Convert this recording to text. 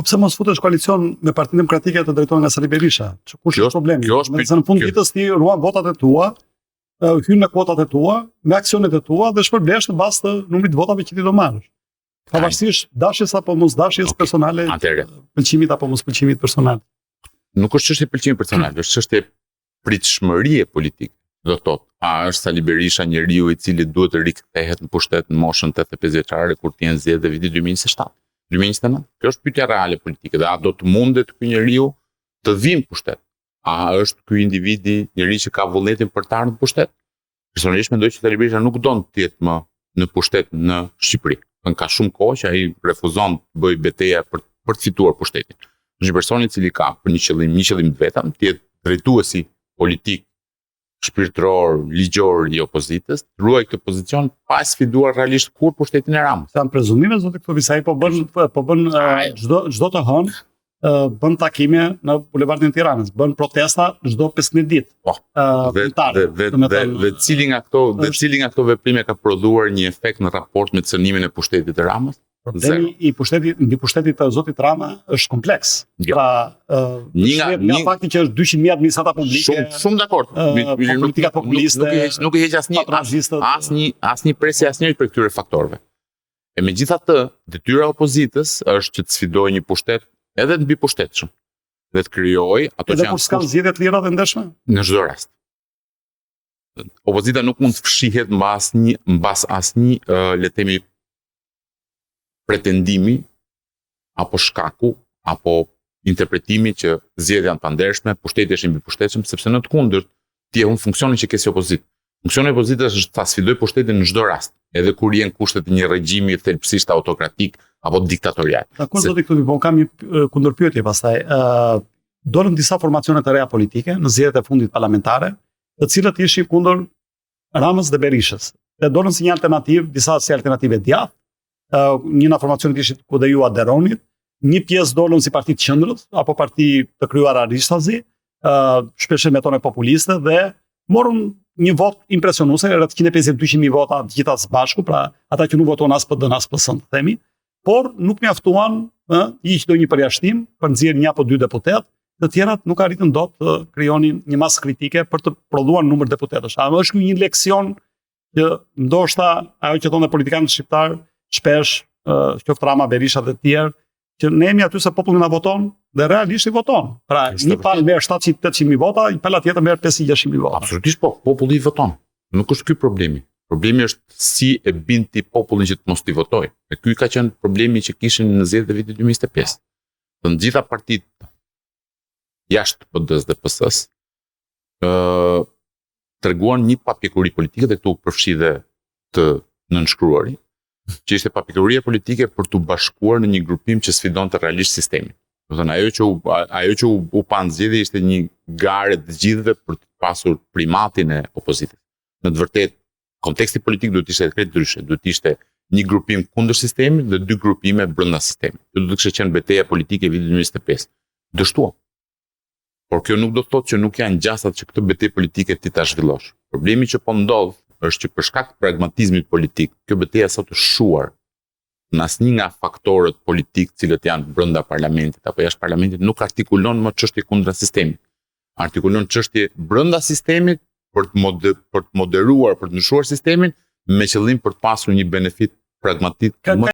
Po pse mos futesh koalicion me Partinë Demokratike të drejtuar nga Sali Berisha? Kush është problemi? Nëse në fund ditës ti ruan votat e tua, hyn në kvotat e tua, me aksionet e tua dhe shpërblesh në bazë të numrit të votave që ti do marrësh. Pavarësisht dashjes apo mos dashjes personale, pëlqimit apo mos pëlqimit personal. Nuk është çështje pëlqimi personal, është çështje pritshmërie politike. Do të thotë, a është Sali Berisha njeriu i cili duhet të rikthehet në pushtet në moshën 85 vjeçare kur të jenë zgjedhje viti 2027, 2029? Kjo është pyetja reale politike, dhe a do të mundet ky njeriu të vinë në pushtet? A është ky individi njeriu që ka vullnetin për të ardhur në pushtet? Personalisht mendoj që Sali Berisha nuk don të jetë më në pushtet në Shqipëri. Ka shumë kohë që ai refuzon të bëjë betejë për të fituar pushtetin. Është një person i cili ka për një qëllim të vetëm, të jetë drejtuesi politik, shpirtëror, ligjor i opozitës, ruaj këtë pozicion pa sfiduar realisht kur pushtetin e Ramës. Sa prezumime zotë këto visa po bën çdo të hënë, bën takime në bulevardin e Tiranës, bën protesta çdo 15 ditë. Dhe cili nga këto veprime ka prodhuar një efekt në raport me cënimin e pushtetit të Ramës? Problemi i pushtetit të zotit Rama është kompleks. Pra, nga fakti që është 200.000 administrata publike, shumë dakord. Politikat populiste, nuk e heq asnjë presje asnjëri për këtyre faktorëve. E megjithatë, detyra e opozitës është që të sfidojë një pushtet edhe të mbipustetshëm dhe të krijojë ato që janë. Edhe kur s'ka zgjedhje të lira dhe ndeshme? Në çdo rast. Opozita nuk mund të fshihet mbas asnjë, le të themi, pretendimi apo shkaku apo interpretimi që zgjedhjet janë të pandershme, pushteti është i mbipustetshëm, sepse në të kundërt ti e humb funksionin që ke si opozitë. Funksioni i opozitës është ta sfidoj pushtetin në çdo rast, edhe kur janë kushtet e një regjimi thelbësisht autokratik apo diktatorial. Dakor, zoti këtu po kam një kundërpyetje pastaj. Dolën disa formacione të reja politike në zgjedhjet e fundit parlamentare, të cilët ishin kundër Ramës dhe Berishës. Dhe dolën si një alternativë, disa si alternativë djathtë. Një nga formacionet ishit Kudejua Deronit, një pjesë dolën si parti të qendrës apo parti të krijuar Aristazi, shpesh me tone populiste, dhe morën një vot impresionuese, rreth 150-200.000 vota të gjitha së bashku, pra ata që nuk votuan as PD-n as PS-n, të themi, por nuk mjaftuan, hiq ndonjë përjashtim për nxjerrje një apo dy deputet, të tjerat nuk arritën dot të krijonin një masë kritike për të prodhuar numër deputetësh. A është një leksion që ndoshta ajo që thonë politikanët shqiptar shpesh, qoftë Rama, Berisha dhe të tjerë, që ne jemi aty se populli na voton dhe realisht i voton. Pra, një palë merr 700-800.000 vota, një palë tjetër merr 500-600.000 vota. Absolutisht po, populli i voton. Nuk është ky problemi. Problemi është si e bin ti popullin që të mos t'i votoj. E ky ka qenë problemi që kishin në zgjedhjet e vitit 2025. Të gjitha partitë jashtë PD-s dhe PS-s treguan një papjekuri politike, dhe këtu përfshi dhe të nënshkruari, që ishte papjekuria politike për të bashkuar në një grupim që sfidonte realisht sistemin. Do të thënë, ajo që u pa në zgjedhje ishte një garë të gjithëve për të pasur primatin e opozitës. Në të vërtetë, konteksti politik duhet të ishte krejt ndryshe, duhet të ishte një grupim kundër sistemit dhe dy grupime brenda sistemit. Kjo duhet të kishte qenë betejë politike e vitit 2025. Dështuam. Por kjo nuk do të thotë që nuk janë gjasat që këtë betejë politike ti ta zhvillosh. Problemi që po ndodh është që për shkak të pragmatizmit politik, kjo betejë sot është shuar në asnjë nga faktorët politik cilët janë brenda parlamentit apo jashtë parlamentit, nuk artikulon më çështje kundër sistemit. Artikulon çështje brenda sistemit për të moderuar, për të ndryshuar sistemin me qëllim për të pasur një benefit pragmatik.